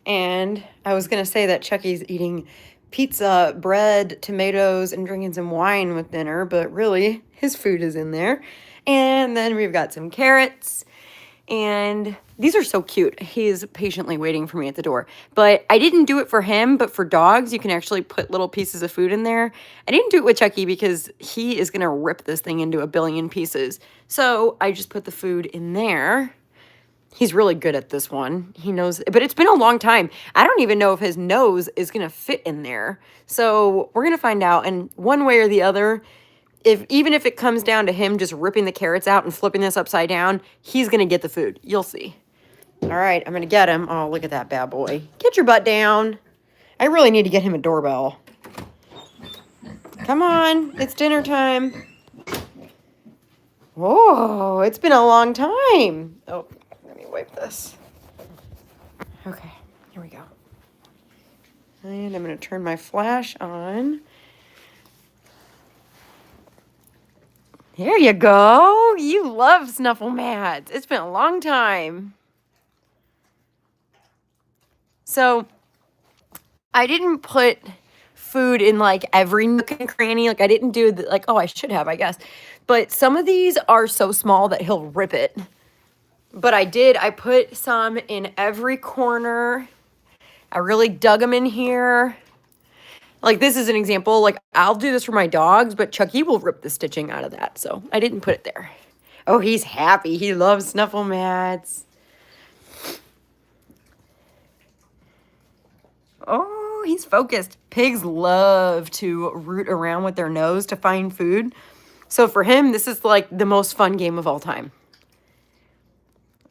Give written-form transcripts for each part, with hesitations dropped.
And I was going to say that Chucky's eating pizza, bread, tomatoes, and drinking some wine with dinner, but really, his food is in there. And then we've got some carrots. And these are so cute. He's patiently waiting for me at the door. But I didn't do it for him, but for dogs, you can actually put little pieces of food in there. I didn't do it with Chucky because he is going to rip this thing into a billion pieces. So I just put the food in there. He's really good at this one. He knows, but it's been a long time. I don't even know if his nose is going to fit in there. So we're going to find out. And one way or the other, even if it comes down to him just ripping the carrots out and flipping this upside down, he's going to get the food. You'll see. All right, I'm going to get him. Oh, look at that bad boy. Get your butt down. I really need to get him a doorbell. Come on, it's dinner time. Whoa, it's been a long time. Oh, let me wipe this. Okay, here we go. And I'm going to turn my flash on. There you go. You love Snufflemats. It's been a long time. So I didn't put food in like every nook and cranny. Like I didn't do like, oh, I should have, I guess. But some of these are so small that he'll rip it. But I did. I put some in every corner. I really dug them in here. Like this is an example. Like I'll do this for my dogs, but Chucky will rip the stitching out of that. So I didn't put it there. Oh, he's happy. He loves Snufflemats. Oh, he's focused. Pigs love to root around with their nose to find food. So for him, this is like the most fun game of all time.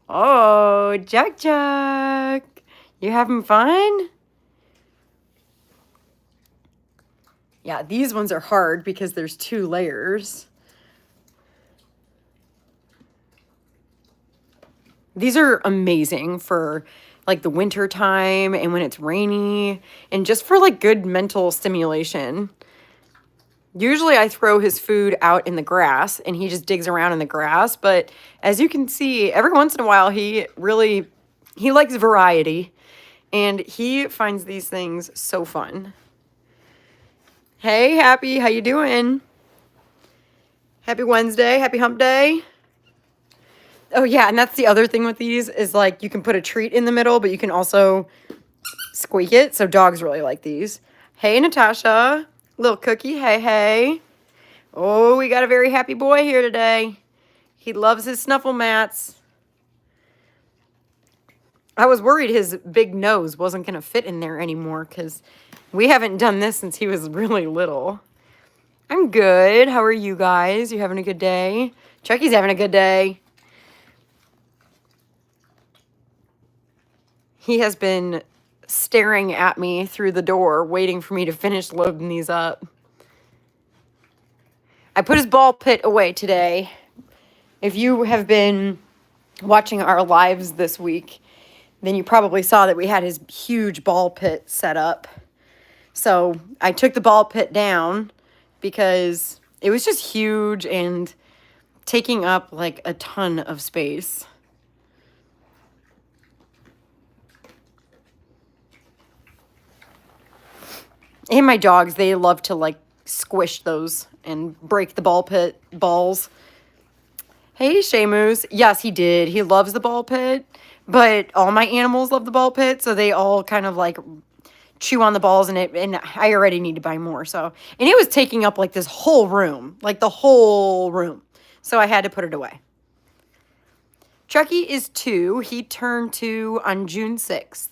Oh, Chuck. You having fun? Yeah, these ones are hard because there's 2 layers. These are amazing for like the winter time and when it's rainy and just for like good mental stimulation. Usually I throw his food out in the grass and he just digs around in the grass. But as you can see, every once in a while, he likes variety and he finds these things so fun. Hey, Happy, how you doing? Happy Wednesday, happy hump day. Oh yeah, and that's the other thing with these is like you can put a treat in the middle, but you can also squeak it. So dogs really like these. Hey, Natasha. Little Cookie, hey. Oh, we got a very happy boy here today. He loves his Snufflemats. I was worried his big nose wasn't going to fit in there anymore because we haven't done this since he was really little. I'm good. How are you guys? You having a good day? Chucky's having a good day. He has been staring at me through the door, waiting for me to finish loading these up. I put his ball pit away today. If you have been watching our lives this week, then you probably saw that we had his huge ball pit set up. So I took the ball pit down because it was just huge and taking up like a ton of space. And my dogs, they love to like squish those and break the ball pit balls. Hey, Shamus. Yes, he did. He loves the ball pit, but all my animals love the ball pit, so they all kind of like chew on the balls and I already need to buy more. So, and it was taking up like this whole room, like the whole room. So I had to put it away. Chucky is 2. He turned 2 on June 6th.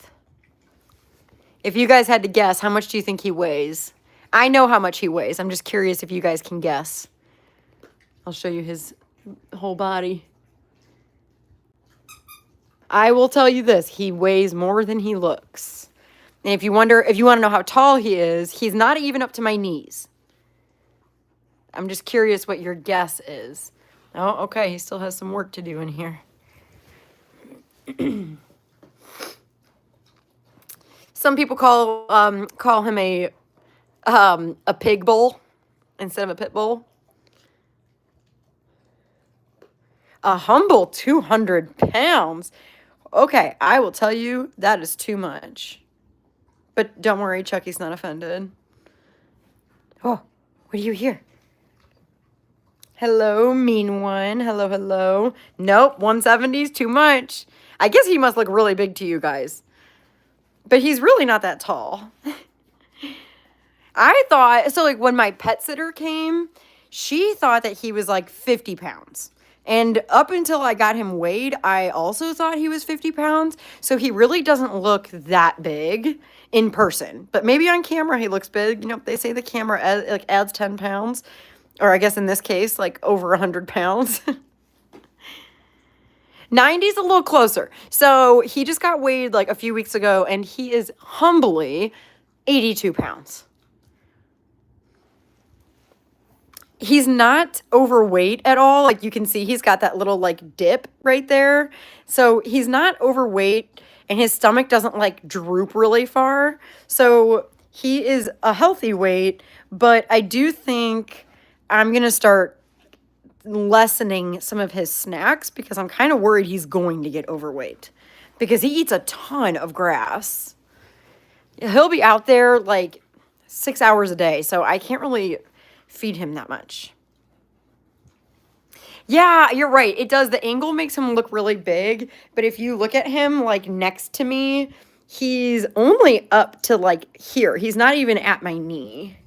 If you guys had to guess, how much do you think he weighs? I know how much he weighs. I'm just curious if you guys can guess. I'll show you his whole body. I will tell you this. He weighs more than he looks. And if you want to know how tall he is, he's not even up to my knees. I'm just curious what your guess is. Oh, okay. He still has some work to do in here. Some people call him a pig bull instead of a pit bull. A humble 200 pounds. okay. I will tell you, that is too much. But don't worry, Chucky's not offended. Oh, what do you hear? Hello, mean one. Hello, hello. Nope, 170's too much. I guess he must look really big to you guys. But he's really not that tall. I thought, so like when my pet sitter came, she thought that he was like 50 pounds. And up until I got him weighed, I also thought he was 50 pounds. So he really doesn't look that big in person. But maybe on camera he looks big. You know, they say the camera adds 10 pounds. Or I guess in this case, like over 100 pounds. 90's a little closer. So he just got weighed like a few weeks ago, and he is humbly 82 pounds. He's not overweight at all. Like you can see, he's got that little like dip right there. So he's not overweight, and his stomach doesn't like droop really far. So he is a healthy weight, but I do think I'm going to start lessening some of his snacks because I'm kind of worried he's going to get overweight because he eats a ton of grass. He'll be out there like 6 hours a day, so I can't really feed him that much. Yeah, you're right. It does. The angle makes him look really big, but if you look at him like next to me, he's only up to like here. He's not even at my knee.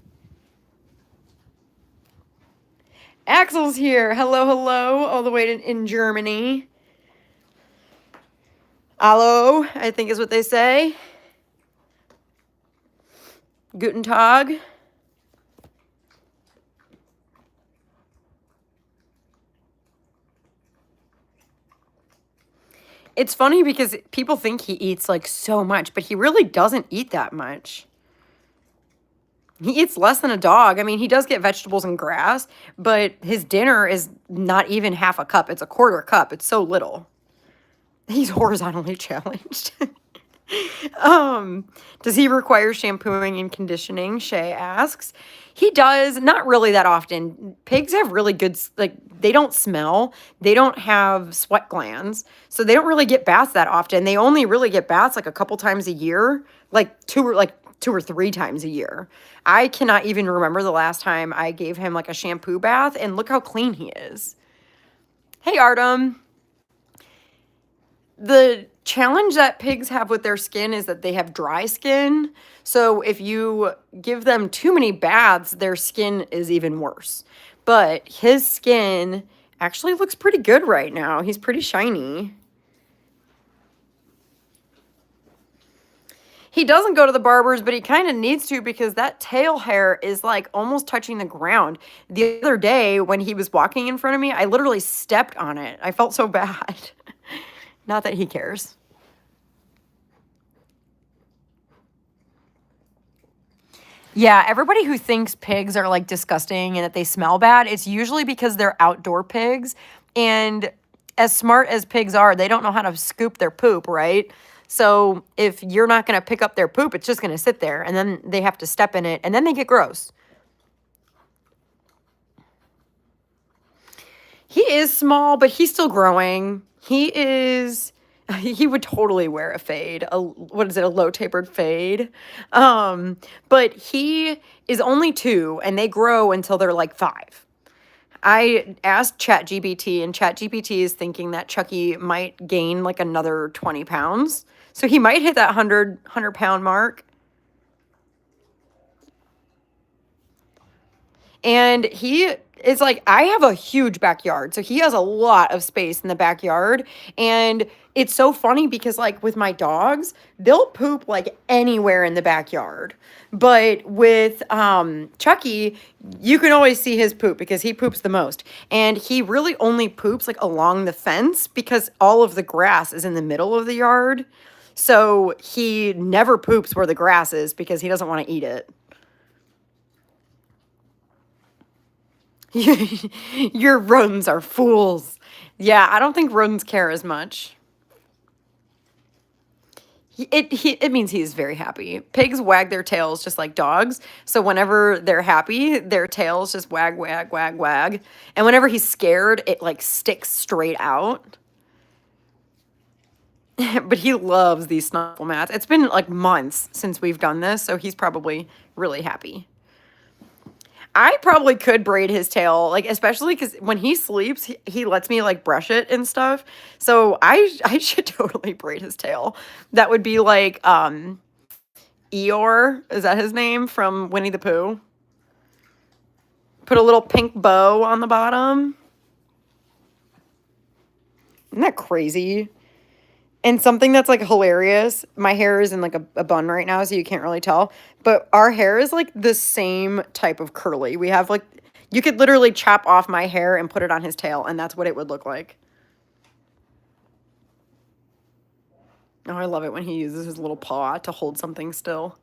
Axel's here. Hello, hello, all the way in Germany. Hallo, I think is what they say. Guten Tag. It's funny because people think he eats like so much, but he really doesn't eat that much. He eats less than a dog. I mean, he does get vegetables and grass, but his dinner is not even half a cup. It's a quarter cup. It's so little. He's horizontally challenged. Does he require shampooing and conditioning? Shay asks. He does, not really that often. Pigs have really good, like, they don't smell. They don't have sweat glands. So they don't really get baths that often. They only really get baths like a couple times a year, like two or three times a year. I cannot even remember the last time I gave him like a shampoo bath, and look how clean he is. Hey, Artem. The challenge that pigs have with their skin is that they have dry skin. So if you give them too many baths, their skin is even worse. But his skin actually looks pretty good right now. He's pretty shiny. He doesn't go to the barber's, but he kind of needs to because that tail hair is like almost touching the ground. The other day when he was walking in front of me, I literally stepped on it. I felt so bad. Not that he cares. Yeah, everybody who thinks pigs are like disgusting and that they smell bad, it's usually because they're outdoor pigs. And as smart as pigs are, they don't know how to scoop their poop, right? So if you're not going to pick up their poop, it's just going to sit there, and then they have to step in it, and then they get gross. He is small, but he's still growing. He would totally wear a fade. A low tapered fade. But he is only 2, and they grow until they're like 5. I asked ChatGPT, and ChatGPT is thinking that Chucky might gain like another 20 pounds. So he might hit that 100 pound mark. And he is like, I have a huge backyard. So he has a lot of space in the backyard. And it's so funny because like with my dogs, they'll poop like anywhere in the backyard. But with Chucky, you can always see his poop because he poops the most. And he really only poops like along the fence because all of the grass is in the middle of the yard. So he never poops where the grass is because he doesn't want to eat it. Your rodents are fools. Yeah, I don't think rodents care as much. It means he's very happy. Pigs wag their tails just like dogs. So whenever they're happy, their tails just wag, wag, wag, wag. And whenever he's scared, it like sticks straight out. But he loves these snuffle mats. It's been like months since we've done this, so he's probably really happy. I probably could braid his tail, like especially because when he sleeps, he lets me like brush it and stuff. So I should totally braid his tail. That would be like Eeyore, is that his name from Winnie the Pooh? Put a little pink bow on the bottom. Isn't that crazy? And something that's like hilarious, my hair is in like a bun right now, so you can't really tell. But our hair is like the same type of curly. We have like, you could literally chop off my hair and put it on his tail, and that's what it would look like. Oh, I love it when he uses his little paw to hold something still.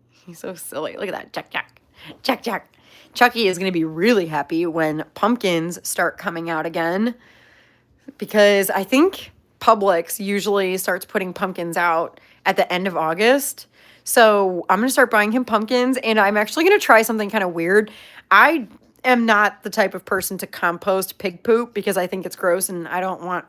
He's so silly. Look at that. Chuck, chuck. Chuck, chuck. Chucky is going to be really happy when pumpkins start coming out again, because I think Publix usually starts putting pumpkins out at the end of August. So I'm going to start buying him pumpkins, and I'm actually going to try something kind of weird. I am not the type of person to compost pig poop because I think it's gross and I don't want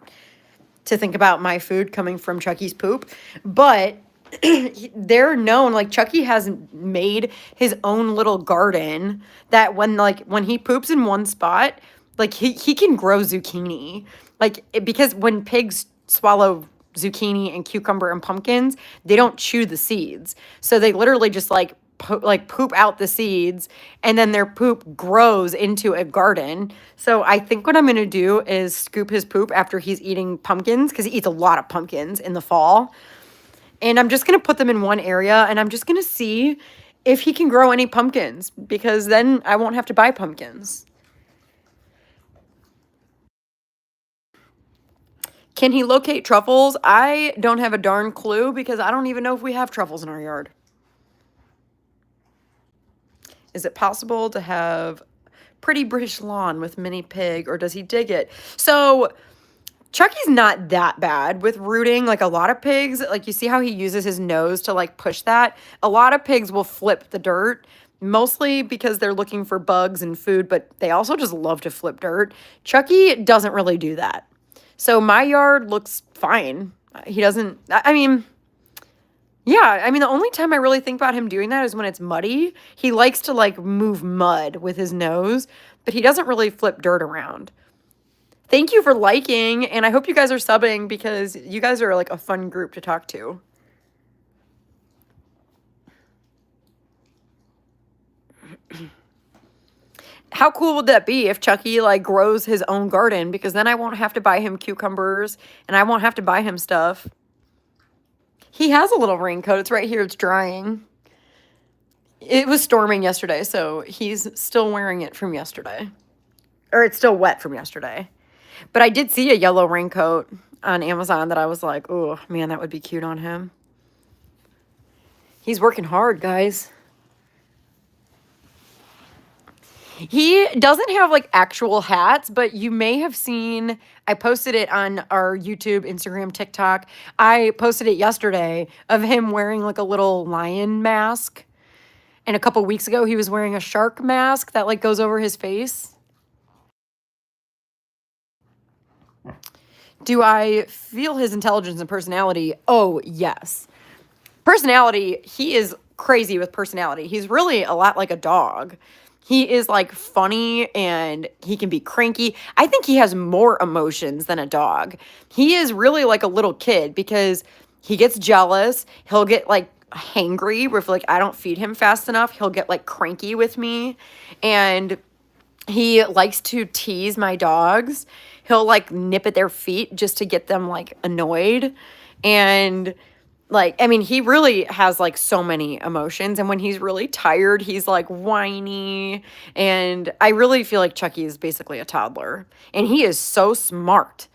to think about my food coming from Chucky's poop. But they're known, like Chucky has made his own little garden that when he poops in one spot, like he can grow zucchini. Because when pigs swallow zucchini and cucumber and pumpkins, they don't chew the seeds. So they literally just poop out the seeds, and then their poop grows into a garden. So I think what I'm going to do is scoop his poop after he's eating pumpkins, because he eats a lot of pumpkins in the fall. And I'm just going to put them in one area, and I'm just going to see if he can grow any pumpkins, because then I won't have to buy pumpkins. Can he locate truffles? I don't have a darn clue, because I don't even know if we have truffles in our yard. Is it possible to have pretty British lawn with mini pig, or does he dig it? So Chucky's not that bad with rooting. Like a lot of pigs, like you see how he uses his nose to like push that? A lot of pigs will flip the dirt, mostly because they're looking for bugs and food, but they also just love to flip dirt. Chucky doesn't really do that. So my yard looks fine. He doesn't, I mean, yeah, I mean, the only time I really think about him doing that is when it's muddy. He likes to like move mud with his nose, but he doesn't really flip dirt around. Thank you for liking, and I hope you guys are subbing, because you guys are like a fun group to talk to. How cool would that be if Chucky like grows his own garden, because then I won't have to buy him cucumbers and I won't have to buy him stuff. He has a little raincoat. It's right here. It's drying. It was storming yesterday, so he's still wearing it from yesterday. Or it's still wet from yesterday. But I did see a yellow raincoat on Amazon that I was like, oh, man, that would be cute on him. He's working hard, guys. He doesn't have like actual hats, but you may have seen, I posted it on our YouTube, Instagram, TikTok. I posted it yesterday of him wearing like a little lion mask. And a couple weeks ago, he was wearing a shark mask that like goes over his face. Do I feel his intelligence and personality? Oh, yes. Personality, he is crazy with personality. He's really a lot like a dog. He is like funny and he can be cranky. I think he has more emotions than a dog. He is really like a little kid, because he gets jealous. He'll get like hangry if like I don't feed him fast enough. He'll get like cranky with me, and he likes to tease my dogs. He'll like nip at their feet just to get them like annoyed. And like, I mean, he really has like so many emotions. And when he's really tired, he's like whiny. And I really feel like Chucky is basically a toddler. And he is so smart.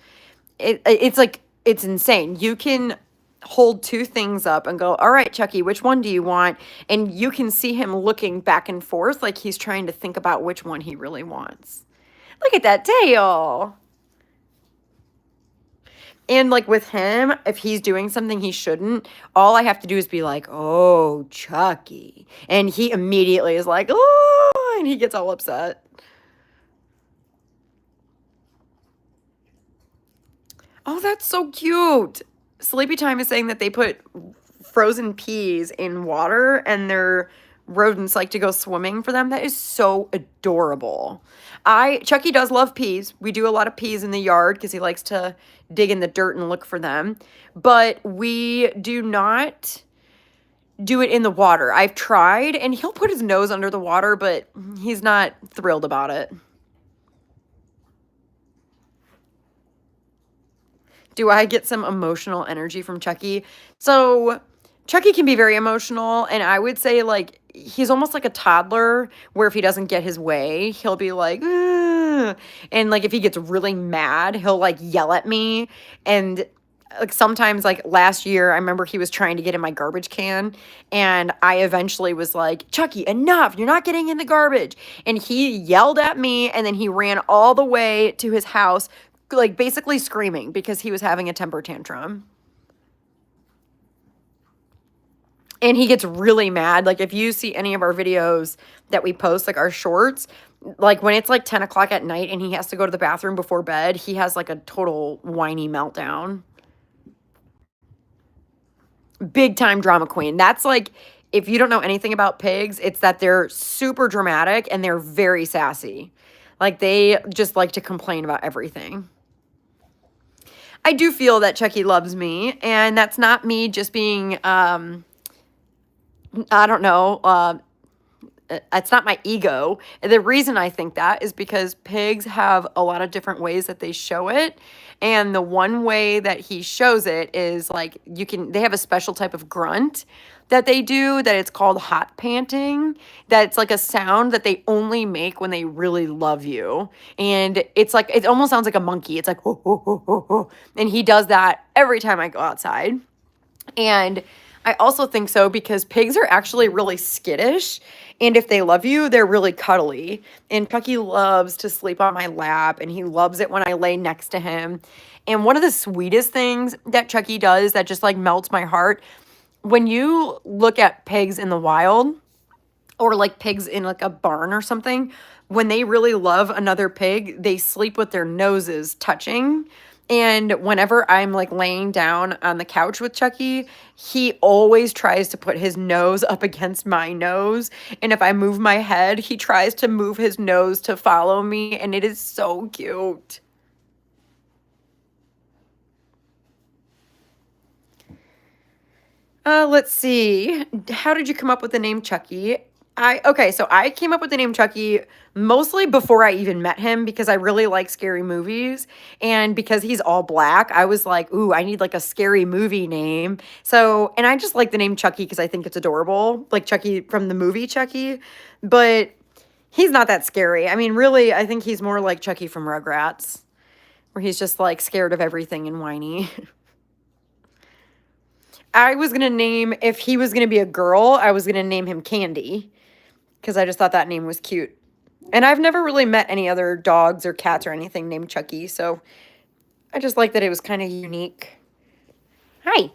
It's like, it's insane. You can hold two things up and go, all right, Chucky, which one do you want? And you can see him looking back and forth like he's trying to think about which one he really wants. Look at that tail. And like with him, if he's doing something he shouldn't, all I have to do is be like, oh, Chucky. And he immediately is like, oh, and he gets all upset. Oh, that's so cute. Sleepy Time is saying that they put frozen peas in water and their rodents like to go swimming for them. That is so adorable. Chucky does love peas. We do a lot of peas in the yard because he likes to dig in the dirt and look for them. But we do not do it in the water. I've tried and he'll put his nose under the water, but he's not thrilled about it. Do I get some emotional energy from Chucky? So, Chucky can be very emotional, and I would say, like, he's almost like a toddler where if he doesn't get his way, he'll be like, "Ugh." And like if he gets really mad, he'll like yell at me. And like sometimes, like last year, I remember he was trying to get in my garbage can, and I eventually was like, Chucky, enough, you're not getting in the garbage. And he yelled at me, and then he ran all the way to his house, like basically screaming because he was having a temper tantrum. And he gets really mad. Like if you see any of our videos that we post, like our shorts, like when it's like 10 o'clock at night and he has to go to the bathroom before bed, he has like a total whiny meltdown. Big time drama queen. That's like, if you don't know anything about pigs, it's that they're super dramatic and they're very sassy. Like they just like to complain about everything. I do feel that Chucky loves me, and that's not me just being, I don't know, it's not my ego. The reason I think that is because pigs have a lot of different ways that they show it. And the one way that he shows it is like they have a special type of grunt that they do that it's called hot panting. That's like a sound that they only make when they really love you. And it's like, it almost sounds like a monkey. It's like, ho, ho, ho, ho, ho. And he does that every time I go outside. And I also think so because pigs are actually really skittish. And if they love you, they're really cuddly. And Chucky loves to sleep on my lap, and he loves it when I lay next to him. And one of the sweetest things that Chucky does that just like melts my heart, when you look at pigs in the wild, or like pigs in like a barn or something, when they really love another pig, they sleep with their noses touching. And whenever I'm like laying down on the couch with Chucky, he always tries to put his nose up against my nose. And if I move my head, he tries to move his nose to follow me. And it is so cute. Let's see. How did you come up with the name Chucky? So I came up with the name Chucky mostly before I even met him because I really like scary movies. And because he's all black, I was like, ooh, I need like a scary movie name. So, and I just like the name Chucky because I think it's adorable, like Chucky from the movie Chucky. But he's not that scary. I mean, really, I think he's more like Chucky from Rugrats, where he's just like scared of everything and whiny. I was gonna name, if he was gonna be a girl, I was gonna name him Candy because I just thought that name was cute. And I've never really met any other dogs or cats or anything named Chucky, so I just like that it was kind of unique. Hi.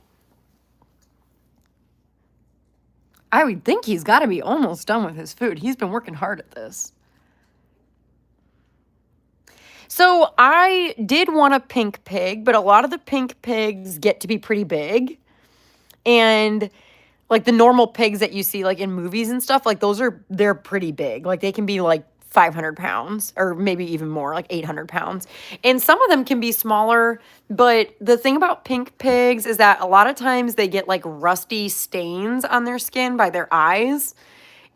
I would think he's got to be almost done with his food. He's been working hard at this. So I did want a pink pig, but a lot of the pink pigs get to be pretty big. And like the normal pigs that you see like in movies and stuff, like they're pretty big. Like they can be like 500 pounds or maybe even more, like 800 pounds. And some of them can be smaller. But the thing about pink pigs is that a lot of times they get like rusty stains on their skin by their eyes.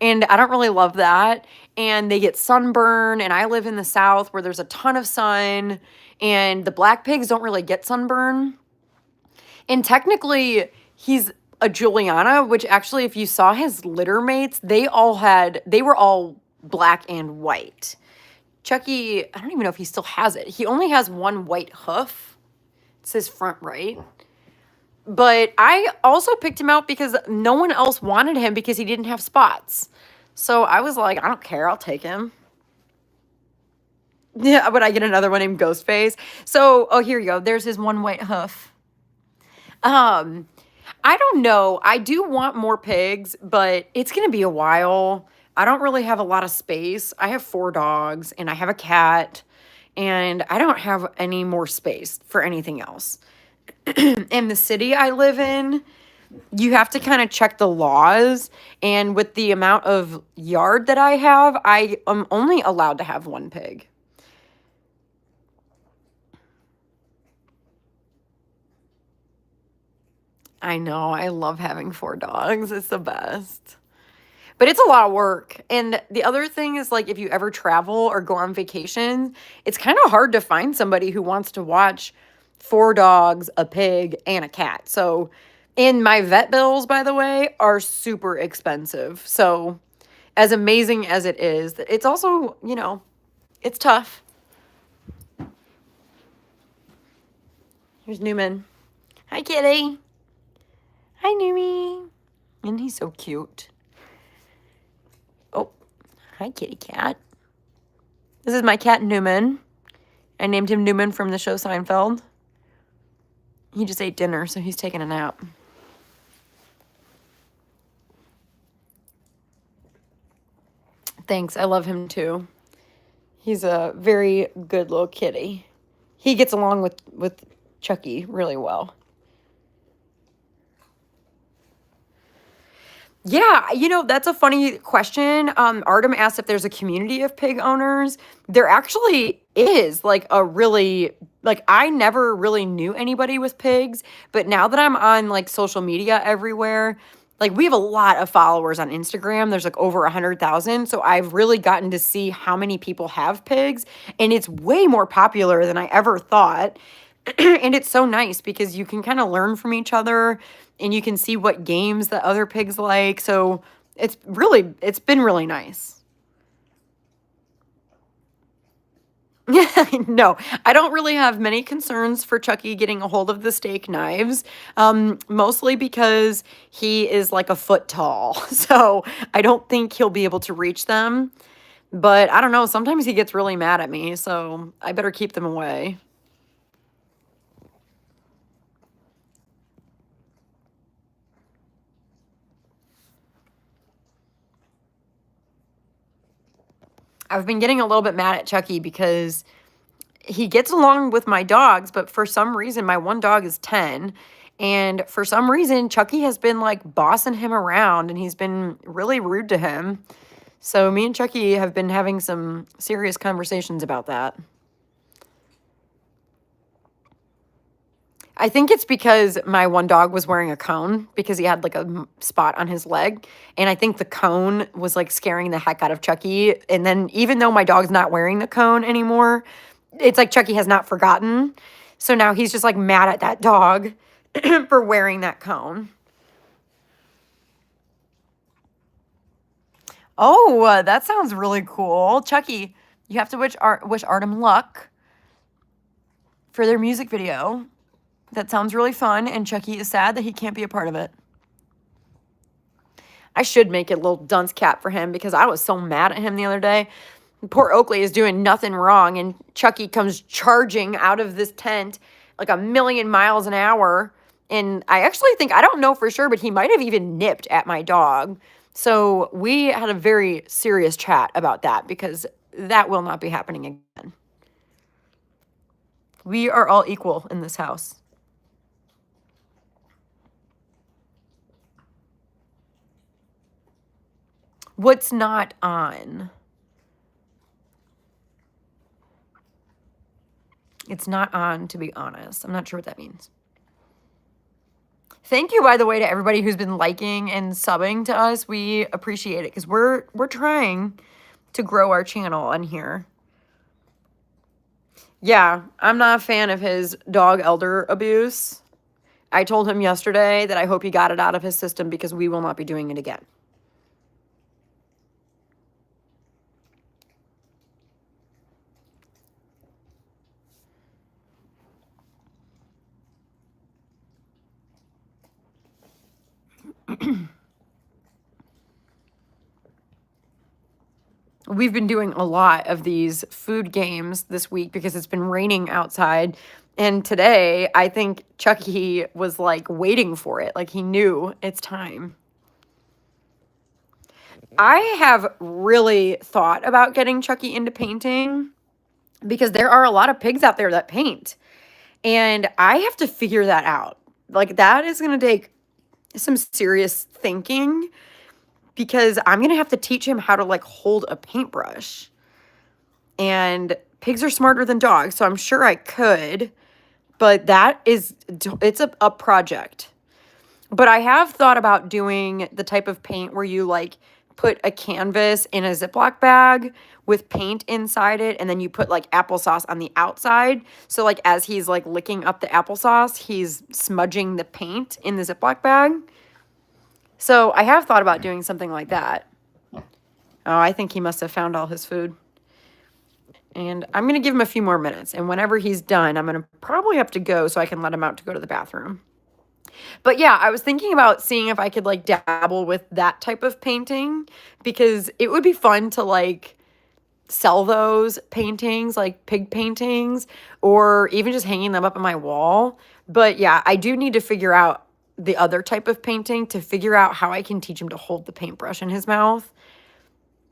And I don't really love that. And they get sunburn. And I live in the South where there's a ton of sun. And the black pigs don't really get sunburn. And technically, he's a Juliana, which actually, if you saw his litter mates, they were all black and white. Chucky, I don't even know if he still has it. He only has one white hoof. It says front right. But I also picked him out because no one else wanted him because he didn't have spots. So I was like, I don't care. I'll take him. Yeah, would I get another one named Ghostface? So, oh, here you go. There's his one white hoof. I don't know. I do want more pigs, but it's going to be a while. I don't really have a lot of space. I have 4 dogs and I have a cat. and I don't have any more space for anything else. In the city I live in, you have to kind of check the laws, and with the amount of yard that I have, I am only allowed to have one pig. I know, I love having 4 dogs. It's the best. But it's a lot of work. And the other thing is, like, if you ever travel or go on vacation, it's kind of hard to find somebody who wants to watch 4 dogs, a pig, and a cat. So, and my vet bills, by the way, are super expensive. So, as amazing as it is, it's also, it's tough. Here's Newman. Hi, kitty. Hi, Newmy. And he's so cute. Oh, hi, kitty cat. This is my cat, Newman. I named him Newman from the show Seinfeld. He just ate dinner, so he's taking a nap. Thanks, I love him too. He's a very good little kitty. He gets along with Chucky really well. Yeah, that's a funny question. Artem asked if there's a community of pig owners. There actually is, like, I never really knew anybody with pigs, but now that I'm on, like, social media everywhere, like, we have a lot of followers on Instagram. There's, like, over 100,000, so I've really gotten to see how many people have pigs, and it's way more popular than I ever thought. And it's so nice because you can kind of learn from each other, and you can see what games the other pigs like. So it's been really nice. No, I don't really have many concerns for Chucky getting a hold of the steak knives, mostly because he is like a foot tall. So I don't think he'll be able to reach them. But I don't know, sometimes he gets really mad at me, so I better keep them away. I've been getting a little bit mad at Chucky because he gets along with my dogs, but for some reason, my one dog is 10. And for some reason, Chucky has been like bossing him around, and he's been really rude to him. So me and Chucky have been having some serious conversations about that. I think it's because my one dog was wearing a cone because he had like a spot on his leg. And I think the cone was like scaring the heck out of Chucky. And then even though my dog's not wearing the cone anymore, it's like Chucky has not forgotten. So now he's just like mad at that dog for wearing that cone. Oh, that sounds really cool. Chucky, you have to wish Artem luck for their music video. That sounds really fun, and Chucky is sad that he can't be a part of it. I should make a little dunce cap for him because I was so mad at him the other day. Poor Oakley is doing nothing wrong, and Chucky comes charging out of this tent like a million miles an hour. And I actually think, I don't know for sure, but he might have even nipped at my dog. So we had a very serious chat about that because that will not be happening again. We are all equal in this house. What's not on? It's not on, to be honest. I'm not sure what that means. Thank you, by the way, to everybody who's been liking and subbing to us. We appreciate it because we're trying to grow our channel on here. Yeah, I'm not a fan of his dog elder abuse. I told him yesterday that I hope he got it out of his system because we will not be doing it again. We've been doing a lot of these food games this week because it's been raining outside. And today, I think Chucky was like waiting for it. Like he knew it's time. I have really thought about getting Chucky into painting. because there are a lot of pigs out there that paint. And I have to figure that out. Like, that is going to take some serious thinking because I'm going to have to teach him how to like hold a paintbrush. And pigs are smarter than dogs, so I'm sure I could, but it's a project. But I have thought about doing the type of paint where you like put a canvas in a Ziploc bag with paint inside it, and then you put like applesauce on the outside. So like as he's like licking up the applesauce, he's smudging the paint in the Ziploc bag. So I have thought about doing something like that. Oh, I think he must have found all his food. And I'm going to give him a few more minutes. And whenever he's done, I'm going to probably have to go so I can let him out to go to the bathroom. But yeah, I was thinking about seeing if I could like dabble with that type of painting because it would be fun to like sell those paintings, like pig paintings, or even just hanging them up on my wall. But yeah, I do need to figure out the other type of painting to figure out how I can teach him to hold the paintbrush in his mouth.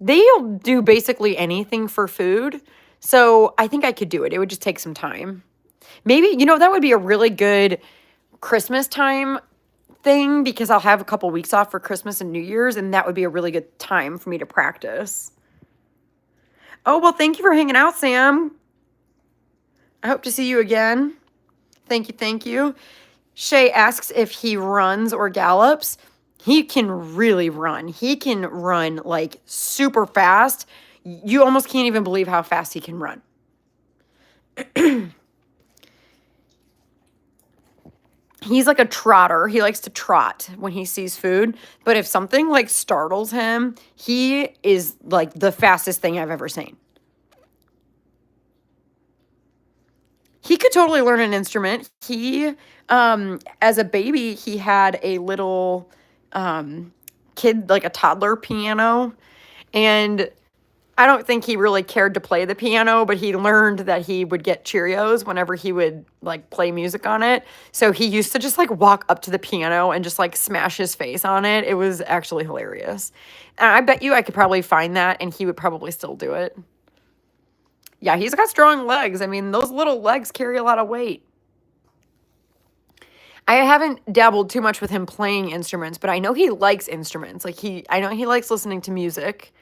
They'll do basically anything for food. So I think I could do it. It would just take some time. Maybe, that would be a really good Christmas time thing because I'll have a couple weeks off for Christmas and New Year's, and that would be a really good time for me to practice. Oh, well, thank you for hanging out, Sam. I hope to see you again. Thank you, thank you. Shay asks if he runs or gallops. He can really run. He can run like super fast. You almost can't even believe how fast he can run. He's like a trotter. He likes to trot when he sees food. But if something like startles him, he is like the fastest thing I've ever seen. He could totally learn an instrument. He, as a baby, he had a little kid, like a toddler piano. And I don't think he really cared to play the piano, but he learned that he would get Cheerios whenever he would like play music on it. So he used to just like walk up to the piano and just like smash his face on it. It was actually hilarious. And I bet you I could probably find that and he would probably still do it. Yeah, he's got strong legs. I mean, those little legs carry a lot of weight. I haven't dabbled too much with him playing instruments, but I know he likes instruments. I know he likes listening to music.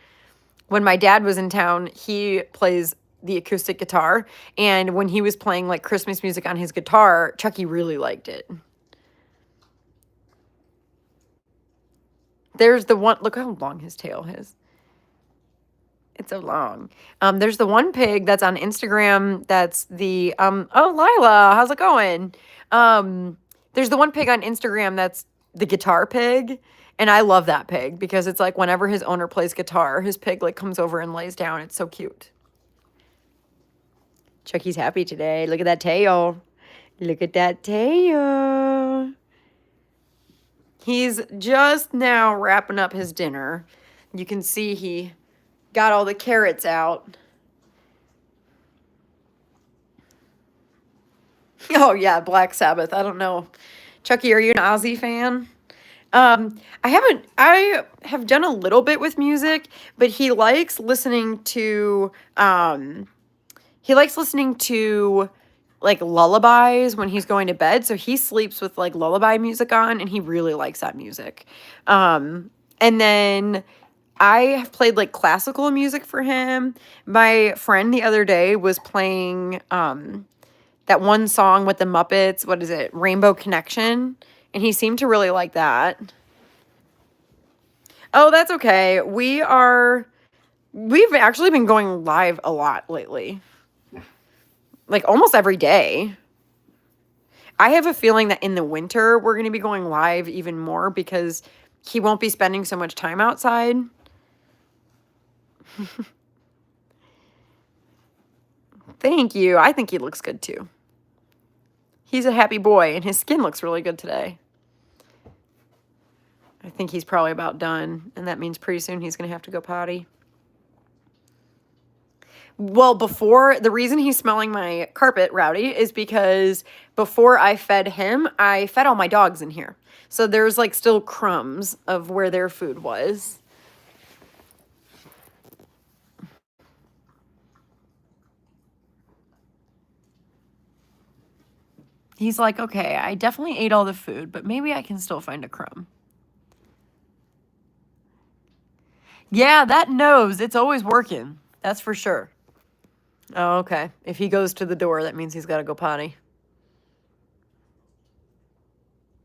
When my dad was in town, he plays the acoustic guitar. And when he was playing like Christmas music on his guitar, Chucky really liked it. There's the one, look how long his tail is. It's so long. There's the one pig that's on Instagram. That's the, oh, Lila, how's it going? There's the one pig on Instagram that's the guitar pig. And I love that pig because it's like whenever his owner plays guitar, his pig like comes over and lays down. It's so cute. Chucky's happy today. Look at that tail. Look at that tail. He's just now wrapping up his dinner. You can see he got all the carrots out. Oh yeah, Black Sabbath. I don't know. Chucky, are you an Ozzy fan? I have done a little bit with music, but he likes listening to like lullabies when he's going to bed. So he sleeps with like lullaby music on and he really likes that music. And then I have played like classical music for him. My friend the other day was playing that one song with the Muppets. What is it? Rainbow Connection. And he seemed to really like that. Oh, that's okay. We've actually been going live a lot lately. Like almost every day. I have a feeling that in the winter we're going to be going live even more because he won't be spending so much time outside. Thank you. I think he looks good too. He's a happy boy and his skin looks really good today. I think he's probably about done, and that means pretty soon he's going to have to go potty. Well, the reason he's smelling my carpet, Rowdy, is because before I fed him, I fed all my dogs in here. So there's like still crumbs of where their food was. He's like, okay, I definitely ate all the food, but maybe I can still find a crumb. Yeah, that nose, it's always working. That's for sure. Oh, okay. If he goes to the door, that means he's got to go potty.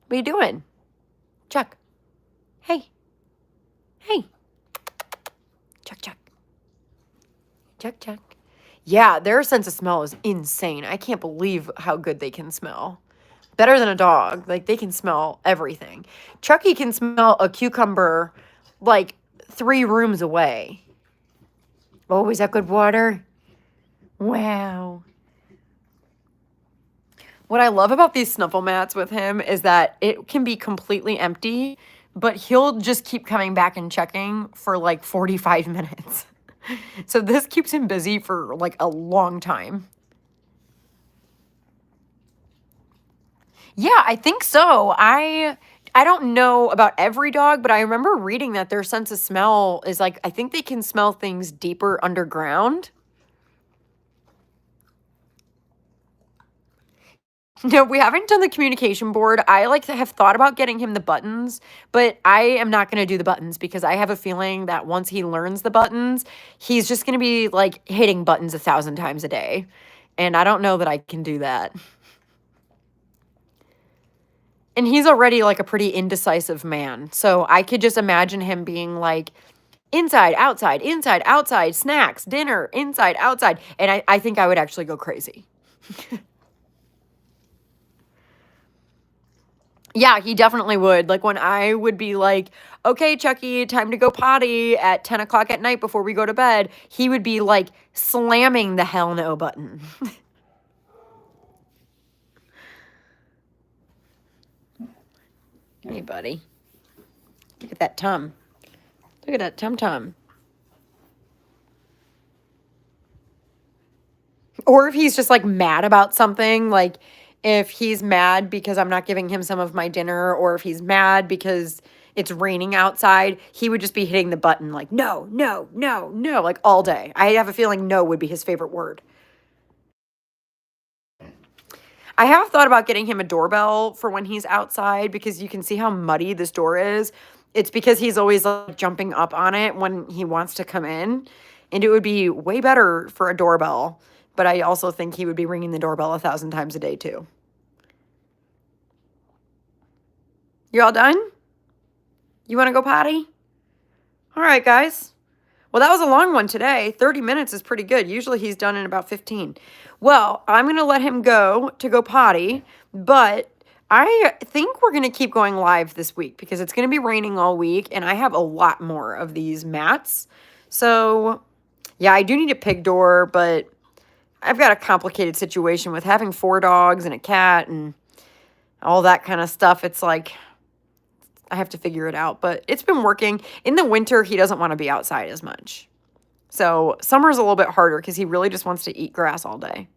What are you doing? Chuck. Hey. Hey. Chuck, Chuck. Chuck, Chuck. Yeah, their sense of smell is insane. I can't believe how good they can smell. Better than a dog. Like, they can smell everything. Chucky can smell a cucumber, like, 3 rooms away. Oh, is that good water? Wow. What I love about these snuffle mats with him is that it can be completely empty, but he'll just keep coming back and checking for like 45 minutes. So this keeps him busy for like a long time. Yeah, I think so. I don't know about every dog, but I remember reading that their sense of smell is like, I think they can smell things deeper underground. No, we haven't done the communication board. I like to have thought about getting him the buttons, but I am not going to do the buttons because I have a feeling that once he learns the buttons, he's just going to be like hitting buttons 1,000 times a day. And I don't know that I can do that. And he's already like a pretty indecisive man. So I could just imagine him being like inside, outside, snacks, dinner, inside, outside. And I think I would actually go crazy. Yeah, he definitely would. Like when I would be like, okay, Chucky, time to go potty at 10 o'clock at night before we go to bed, he would be like slamming the hell no button. Hey, buddy. Look at that tum. Look at that tum-tum. Or if he's just like mad about something, like if he's mad because I'm not giving him some of my dinner, or if he's mad because it's raining outside, he would just be hitting the button like, no, no, no, no, like all day. I have a feeling no would be his favorite word. I have thought about getting him a doorbell for when he's outside because you can see how muddy this door is. It's because he's always like jumping up on it when he wants to come in. And it would be way better for a doorbell. But I also think he would be ringing the doorbell 1,000 times a day too. You all done? You want to go potty? All right, guys. Well, that was a long one today. 30 minutes is pretty good. Usually he's done in about 15. Well, I'm going to let him go to go potty, but I think we're going to keep going live this week because it's going to be raining all week, and I have a lot more of these mats. So, yeah, I do need a pig door, but I've got a complicated situation with having 4 dogs and a cat and all that kind of stuff. It's like I have to figure it out, but it's been working. In the winter, he doesn't want to be outside as much. So summer's a little bit harder because he really just wants to eat grass all day.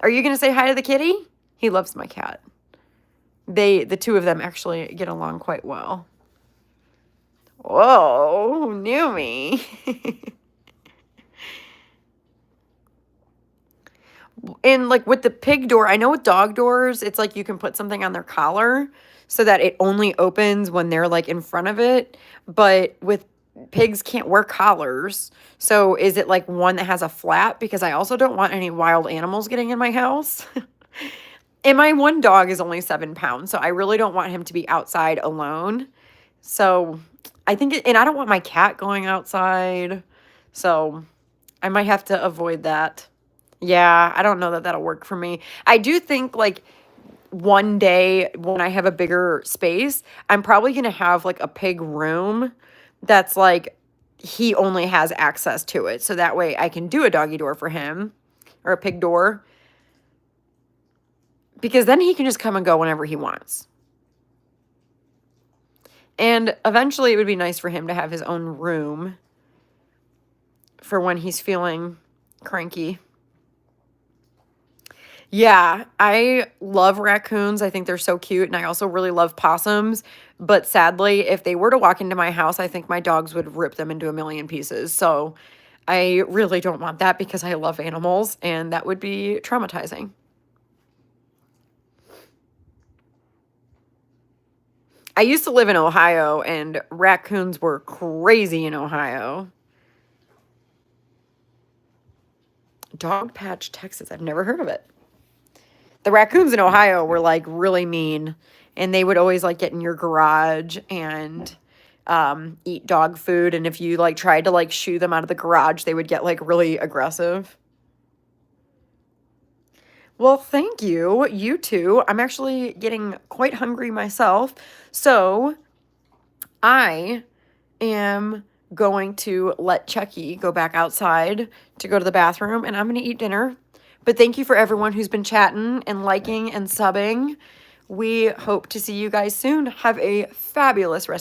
Are you going to say hi to the kitty? He loves my cat. The two of them actually get along quite well. Whoa, who knew me? And like with the pig door, I know with dog doors, it's like you can put something on their collar so that it only opens when they're like in front of it. But with pigs can't wear collars. So is it like one that has a flap? Because I also don't want any wild animals getting in my house. And my one dog is only 7 pounds. So I really don't want him to be outside alone. So I think, and I don't want my cat going outside. So I might have to avoid that. Yeah, I don't know that that'll work for me. I do think like one day when I have a bigger space, I'm probably going to have like a pig room that's like he only has access to it. So that way I can do a doggy door for him or a pig door. Because then he can just come and go whenever he wants. And eventually it would be nice for him to have his own room for when he's feeling cranky. Yeah, I love raccoons. I think they're so cute. And I also really love possums. But sadly, if they were to walk into my house, I think my dogs would rip them into a million pieces. So I really don't want that because I love animals and that would be traumatizing. I used to live in Ohio, and raccoons were crazy in Ohio. Dog Patch, Texas. I've never heard of it. The raccoons in Ohio were like really mean, and they would always like get in your garage and eat dog food. And if you like tried to like shoo them out of the garage, they would get like really aggressive. Well, thank you. You too. I'm actually getting quite hungry myself. So I am going to let Chucky go back outside to go to the bathroom, and I'm going to eat dinner. But thank you for everyone who's been chatting and liking and subbing. We hope to see you guys soon. Have a fabulous rest.